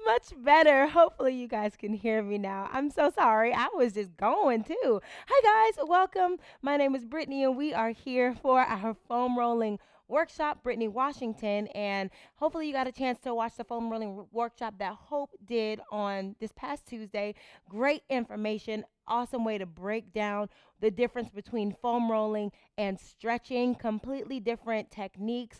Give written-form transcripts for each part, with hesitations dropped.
Much better. Hopefully, you guys can hear me now. I'm so sorry. I was just going too. Hi, guys. Welcome. My name is Brittany, and we are here for our foam rolling workshop. Brittany Washington, and hopefully, you got a chance to watch the foam rolling workshop that Hope did on this past Tuesday. Great information. Awesome way to break down the difference between foam rolling and stretching. Completely different techniques.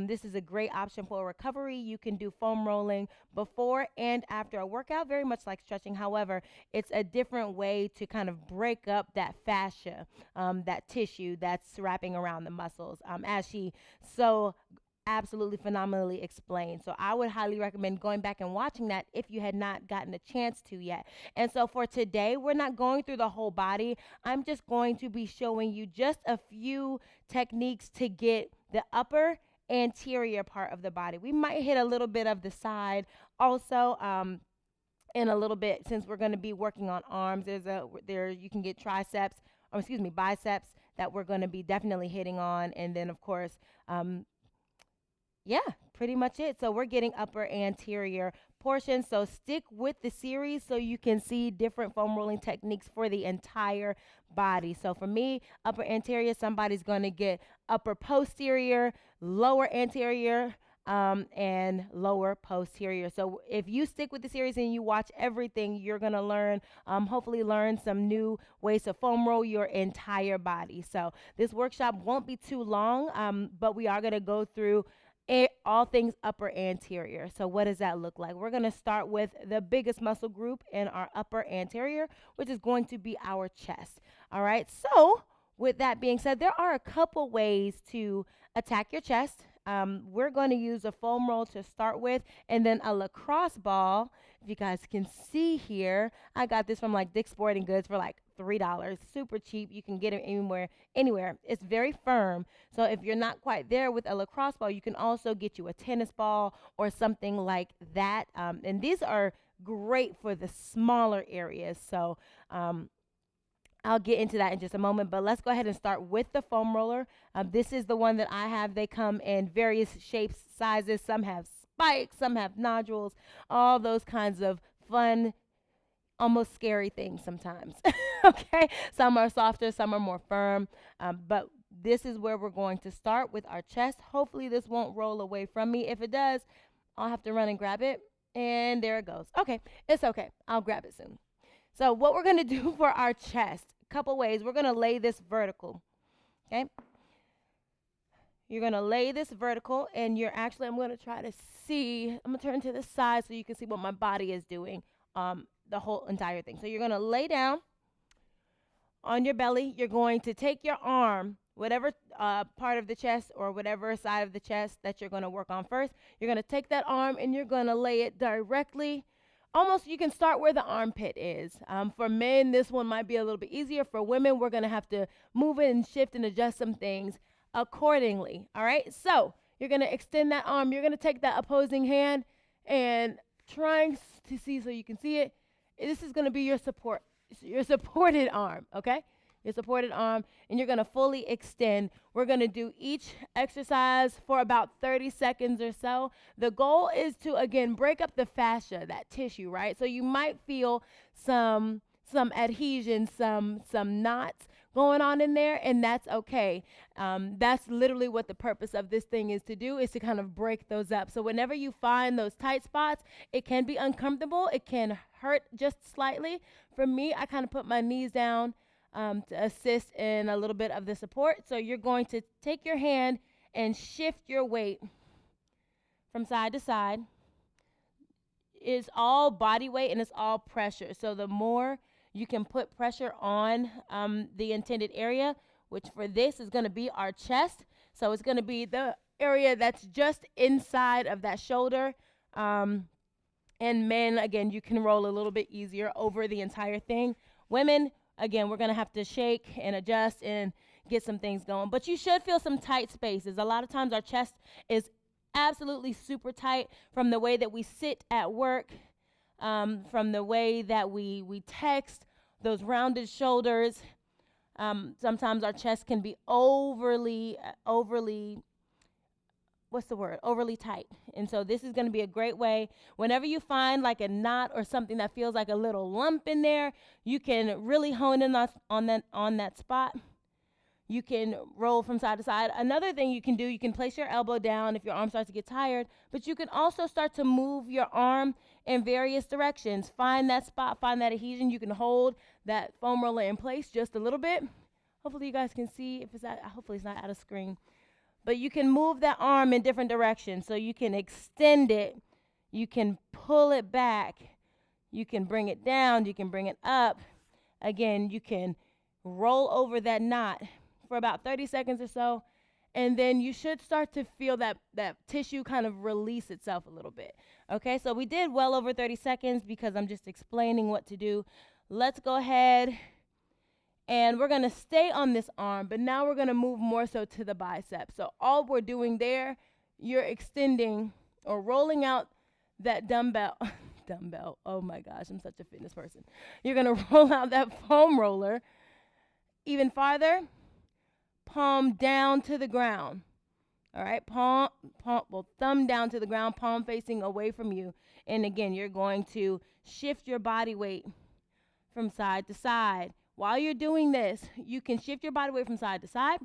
This is a great option for recovery. You can do foam rolling before and after a workout, very much like stretching. However, it's a different way to kind of break up that fascia, that tissue that's wrapping around the muscles, as she so absolutely phenomenally explained. So I would highly recommend going back and watching that if you had not gotten a chance to yet. And so for today, we're not going through the whole body. I'm just going to be showing you just a few techniques to get the upper anterior part of the body. We might hit a little bit of the side also, in a little bit, since we're going to be working on arms. There you can get triceps, or excuse me, biceps, that we're going to be definitely hitting on, and then of course, yeah, pretty much it. So we're getting upper anterior portion. So stick with the series so you can see different foam rolling techniques for the entire body. So for me, upper anterior, somebody's going to get upper posterior, lower anterior, and lower posterior. So if you stick with the series and you watch everything, you're going to learn, hopefully learn some new ways to foam roll your entire body. So this workshop won't be too long, but we are going to go through all things upper anterior. So what does that look like? We're going to start with the biggest muscle group in our upper anterior, which is going to be our chest. All right. So with that being said, there are a couple ways to attack your chest. We're going to use a foam roll to start with, and then a lacrosse ball. If you guys can see here, I got this from like Dick's Sporting Goods for like $3. Super cheap. You can get it anywhere. It's very firm. So if you're not quite there with a lacrosse ball, you can also get you a tennis ball or something like that. And these are great for the smaller areas. So I'll get into that in just a moment, but let's go ahead and start with the foam roller. This is the one that I have. They come in various shapes, sizes. Some have spikes, some have nodules, all those kinds of fun, almost scary things sometimes. Okay, some are softer, some are more firm, but this is where we're going to start with our chest. Hopefully this won't roll away from me. If it does, I'll have to run and grab it, and there it goes. Okay, it's okay. I'll grab it soon. So what we're going to do for our chest, a couple ways. We're going to lay this vertical, okay? You're going to lay this vertical, and I'm going to try to see, I'm going to turn to the side so you can see what my body is doing, the whole entire thing. So you're going to lay down on your belly. You're going to take your arm, whatever part of the chest or whatever side of the chest that you're going to work on first. You're going to take that arm, and you're going to lay it directly. Almost, you can start where the armpit is. For men, this one might be a little bit easier. For women, we're going to have to move it and shift and adjust some things accordingly. All right, so you're going to extend that arm. You're going to take that opposing hand and trying to see so you can see it. This is going to be your supported arm, okay? Your supported arm, and you're going to fully extend. We're going to do each exercise for about 30 seconds or so. The goal is to, again, break up the fascia, that tissue, right? So you might feel some adhesion, some knots going on in there, and that's okay. That's literally what the purpose of this thing is to do, is to kind of break those up. So whenever you find those tight spots, it can be uncomfortable. It can hurt just slightly. For me, I kind of put my knees down to assist in a little bit of the support. So you're going to take your hand and shift your weight from side to side. It's all body weight and it's all pressure. So the more you can put pressure on the intended area, which for this is going to be our chest. So it's going to be the area that's just inside of that shoulder. And men, again, you can roll a little bit easier over the entire thing. Women, again, we're going to have to shake and adjust and get some things going. But you should feel some tight spaces. A lot of times our chest is absolutely super tight from the way that we sit at work, from the way that we text, those rounded shoulders. Sometimes our chest can be overly what's the word, overly tight. And so this is going to be a great way. Whenever you find like a knot or something that feels like a little lump in there, you can really hone in on that spot. You can roll from side to side. Another thing you can do, you can place your elbow down if your arm starts to get tired, but you can also start to move your arm in various directions. Find that spot, find that adhesion. You can hold that foam roller in place just a little bit. Hopefully you guys can see if it's hopefully it's not out of screen. But you can move that arm in different directions. So you can extend it, you can pull it back, you can bring it down, you can bring it up. Again, you can roll over that knot for about 30 seconds or so, and then you should start to feel that tissue kind of release itself a little bit. Okay, so we did well over 30 seconds because I'm just explaining what to do. Let's go ahead and we're going to stay on this arm, but now we're going to move more so to the bicep. So all we're doing there, you're extending or rolling out that dumbbell. Oh my gosh, I'm such a fitness person. You're going to roll out that foam roller even farther, palm down to the ground. All right, thumb down to the ground, palm facing away from you. And again, you're going to shift your body weight from side to side. While you're doing this, you can shift your body weight from side to side.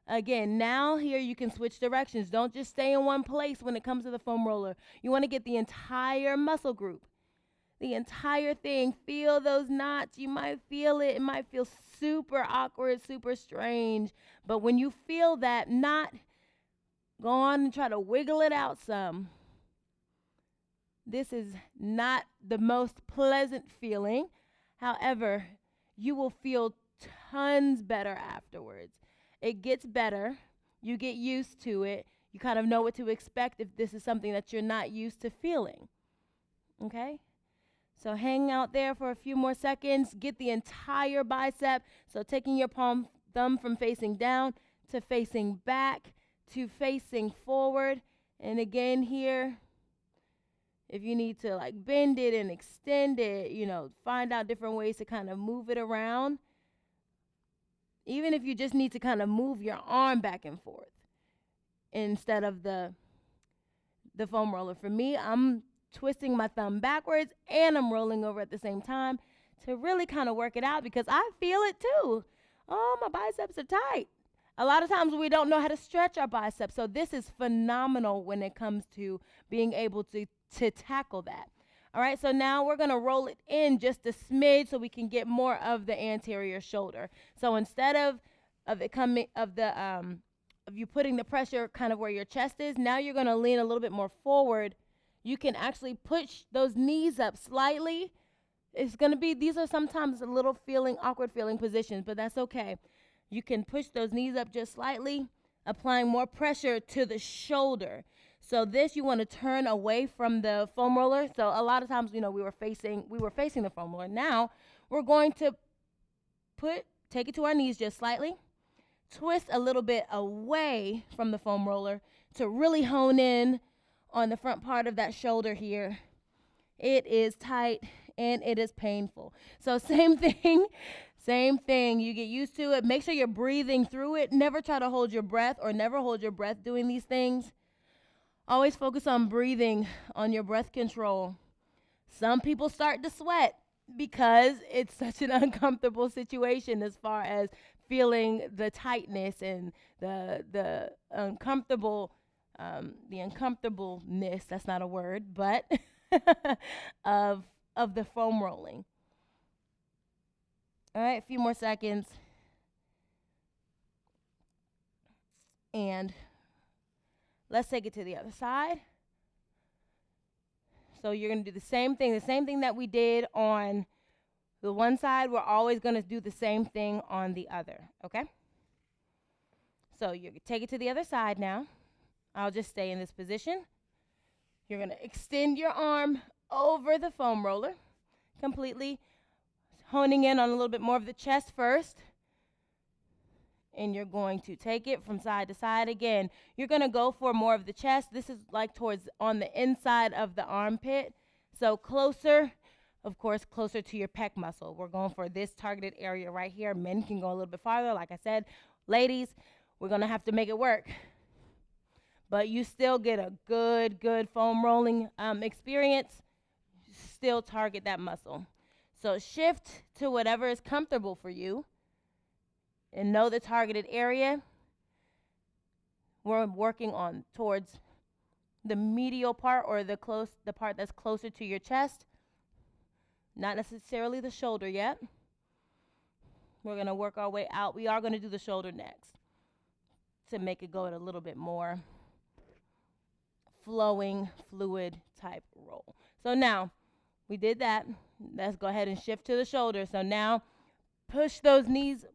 Again, now here you can switch directions. Don't just stay in one place when it comes to the foam roller. You want to get the entire muscle group, the entire thing. Feel those knots. You might feel it. It might feel super awkward, super strange. But when you feel that knot, go on and try to wiggle it out some. This is not the most pleasant feeling. However, you will feel tons better afterwards. It gets better. You get used to it. You kind of know what to expect if this is something that you're not used to feeling. Okay? So hang out there for a few more seconds. Get the entire bicep. So taking your thumb from facing down to facing back to facing forward. And again here, if you need to like bend it and extend it, find out different ways to kind of move it around. Even if you just need to kind of move your arm back and forth instead of the foam roller. For me, I'm twisting my thumb backwards and I'm rolling over at the same time to really kind of work it out because I feel it too. Oh, my biceps are tight. A lot of times we don't know how to stretch our biceps. So this is phenomenal when it comes to being able to tackle that. All right, so now we're going to roll it in just a smidge so we can get more of the anterior shoulder. So instead of you putting the pressure kind of where your chest is, now you're going to lean a little bit more forward. You can actually push those knees up slightly. These are sometimes a little awkward feeling positions, but that's okay. You can push those knees up just slightly, applying more pressure to the shoulder. So this, you want to turn away from the foam roller. So a lot of times, we were facing the foam roller. Now we're going to take it to our knees just slightly, twist a little bit away from the foam roller to really hone in on the front part of that shoulder here. It is tight and it is painful. So same thing. You get used to it. Make sure you're breathing through it. Never try to hold your breath or never hold your breath doing these things. Always focus on breathing, on your breath control. Some people start to sweat because it's such an uncomfortable situation as far as feeling the tightness and the uncomfortableness, that's not a word, but of the foam rolling. All right, a few more seconds. And let's take it to the other side. So you're going to do the same thing that we did on the one side. We're always going to do the same thing on the other, okay? So you take it to the other side now. I'll just stay in this position. You're going to extend your arm over the foam roller, completely honing in on a little bit more of the chest first. And you're going to take it from side to side again. You're going to go for more of the chest. This is like towards on the inside of the armpit. So closer, of course, closer to your pec muscle. We're going for this targeted area right here. Men can go a little bit farther. Like I said, ladies, we're going to have to make it work. but you still get a good foam rolling experience. Still target that muscle. So shift to whatever is comfortable for you and know the targeted area. We're working on towards the medial part, or the part that's closer to your chest, not necessarily the shoulder yet. We're going to work our way out. We are going to do the shoulder next to make it go at a little bit more flowing, fluid type roll. So now we did that. Let's go ahead and shift to the shoulder. So now push those knees,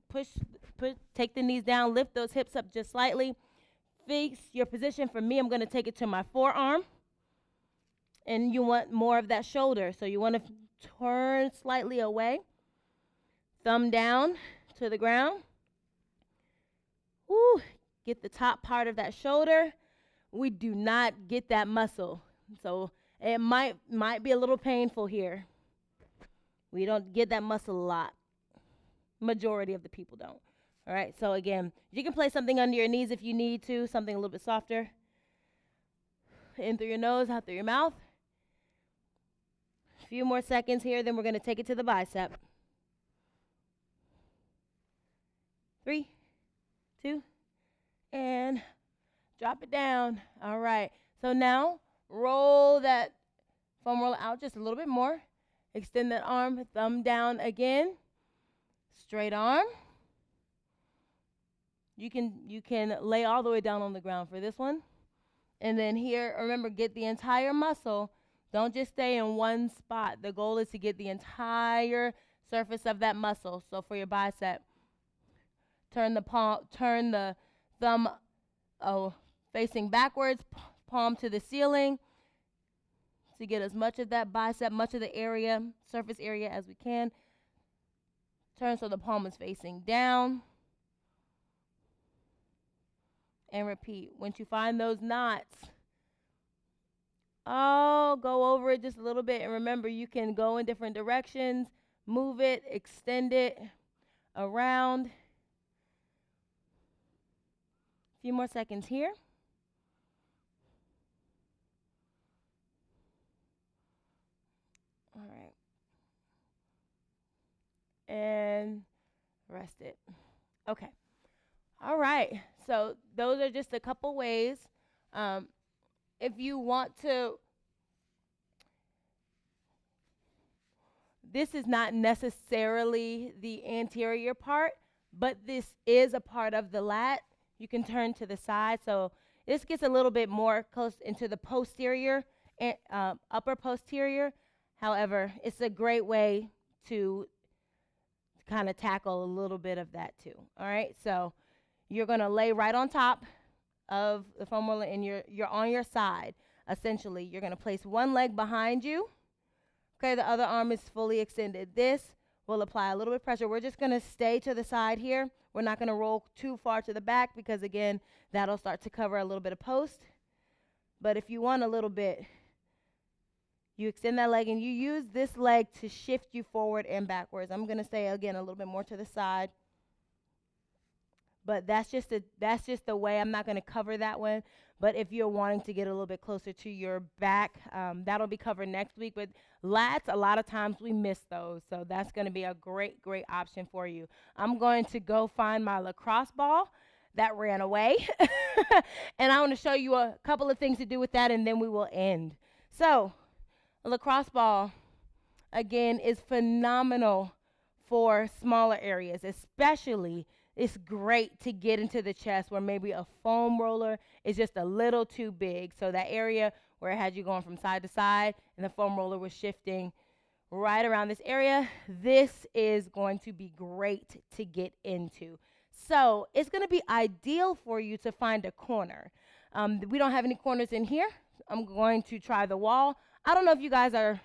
take the knees down, lift those hips up just slightly. Fix your position. For me, I'm going to take it to my forearm. And you want more of that shoulder. So you want to turn slightly away. Thumb down to the ground. Woo, get the top part of that shoulder. We do not get that muscle. So it might be a little painful here. We don't get that muscle a lot. Majority of the people don't. All right, so again, you can place something under your knees if you need to, something a little bit softer. In through your nose, out through your mouth. A few more seconds here, then we're going to take it to the bicep. 3, 2, and drop it down. All right, so now roll that foam roller out just a little bit more. Extend that arm, thumb down again. Straight arm. You can lay all the way down on the ground for this one. And then here, remember, get the entire muscle. Don't just stay in one spot. The goal is to get the entire surface of that muscle. So for your bicep, turn the thumb facing backwards, palm to the ceiling, to get as much of that bicep, much of the area, surface area as we can. Turn so the palm is facing down. And repeat. Once you find those knots, go over it just a little bit. And remember, you can go in different directions, move it, extend it around. A few more seconds here. All right. And rest it. Okay. All right. So those are just a couple ways. If you want to, this is not necessarily the anterior part, but this is a part of the lat. You can turn to the side. So this gets a little bit more close into the posterior, upper posterior. However, it's a great way to kind of tackle a little bit of that too. All right. So you're going to lay right on top of the foam roller, and you're on your side. Essentially, you're going to place one leg behind you. Okay, the other arm is fully extended. This will apply a little bit of pressure. We're just going to stay to the side here. We're not going to roll too far to the back because, again, that'll start to cover a little bit of post. But if you want a little bit, you extend that leg, and you use this leg to shift you forward and backwards. I'm going to stay, again, a little bit more to the side. But that's just the way. I'm not going to cover that one. But if you're wanting to get a little bit closer to your back, that'll be covered next week. But lats, a lot of times we miss those. So that's going to be a great option for you. I'm going to go find my lacrosse ball that ran away. And I want to show you a couple of things to do with that, and then we will end. So a lacrosse ball, again, is phenomenal for smaller areas, especially. It's great to get into the chest where maybe a foam roller is just a little too big. So that area where it had you going from side to side and the foam roller was shifting right around this area, this is going to be great to get into. So it's going to be ideal for you to find a corner. We don't have any corners in here. I'm going to try the wall. I don't know if you guys are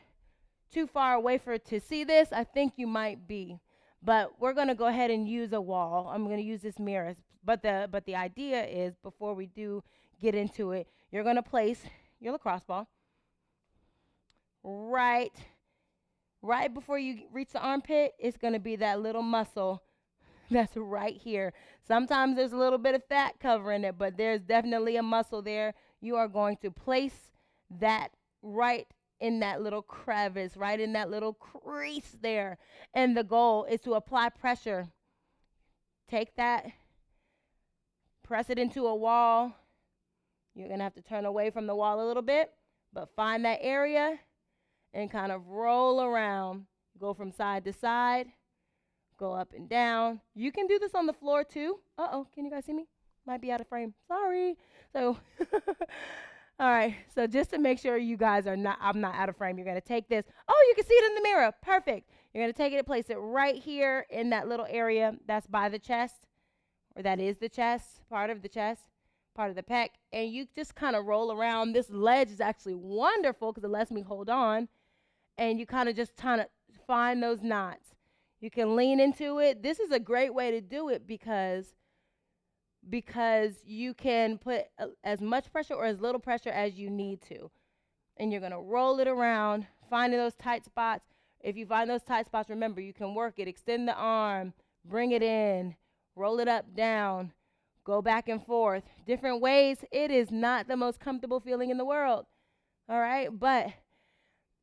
too far away to see this. I think you might be. But we're going to go ahead and use a wall. I'm going to use this mirror. But the idea is, before we do get into it, you're going to place your lacrosse ball right before you reach the armpit. It's going to be that little muscle That's right here. Sometimes there's a little bit of fat covering it, but there's definitely a muscle there. You are going to place that right in that little crevice, right in that little crease there. And the goal is to apply pressure. Take that, press it into a wall. You're going to have to turn away from the wall a little bit, but find that area and kind of roll around. Go from side to side. Go up and down. You can do this on the floor too. Uh-oh, can you guys see me? Might be out of frame. Sorry. So, all right. So just to make sure you guys are not, I'm not out of frame, you're going to take this. Oh, you can see it in the mirror. Perfect. You're going to take it and place it right here in that little area that's by the chest, or that is the chest, part of the chest, part of the pec. And you just kind of roll around. This ledge is actually wonderful because it lets me hold on. And you kind of just kind of find those knots. You can lean into it. This is a great way to do it because you can put as much pressure or as little pressure as you need to. And you're going to roll it around, finding those tight spots. If you find those tight spots, remember, you can work it. Extend the arm, bring it in, roll it up, down, go back and forth. Different ways. It is not the most comfortable feeling in the world. All right? But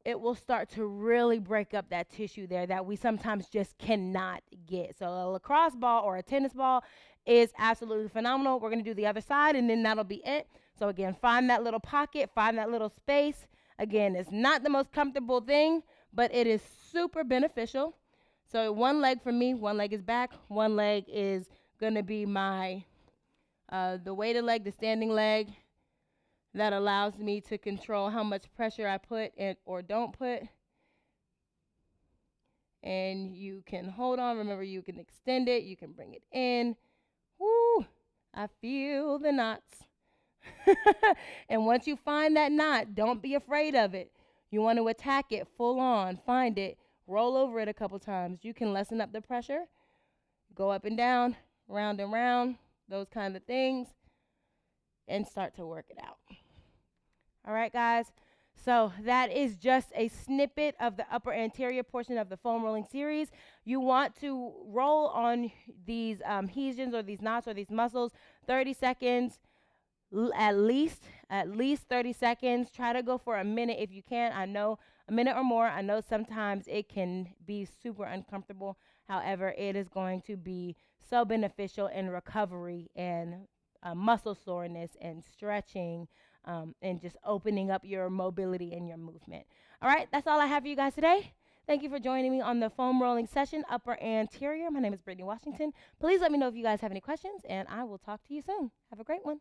it will start to really break up that tissue there that we sometimes just cannot get. So a lacrosse ball or a tennis ball is absolutely phenomenal. We're going to do the other side, and then that'll be it. So again, find that little pocket, find that little space. Again, it's not the most comfortable thing, but it is super beneficial. So one leg for me, one leg is back, one leg is going to be my the weighted leg, the standing leg. That allows me to control how much pressure I put in or don't put. And you can hold on. Remember, you can extend it. You can bring it in. Woo! I feel the knots. And once you find that knot, don't be afraid of it. You want to attack it full on. Find it. Roll over it a couple times. You can lessen up the pressure. Go up and down, round and round, those kind of things. And start to work it out. All right, guys. So that is just a snippet of the upper anterior portion of the foam rolling series. You want to roll on these adhesions or these knots or these muscles 30 seconds, at least 30 seconds. Try to go for a minute if you can. I know a minute or more. I know sometimes it can be super uncomfortable. However, it is going to be so beneficial in recovery and muscle soreness and stretching and just opening up your mobility and your movement. All right, that's all I have for you guys today. Thank you for joining me on the foam rolling session, upper anterior. My name is Brittany Washington. Please let me know if you guys have any questions, and I will talk to you soon. Have a great one.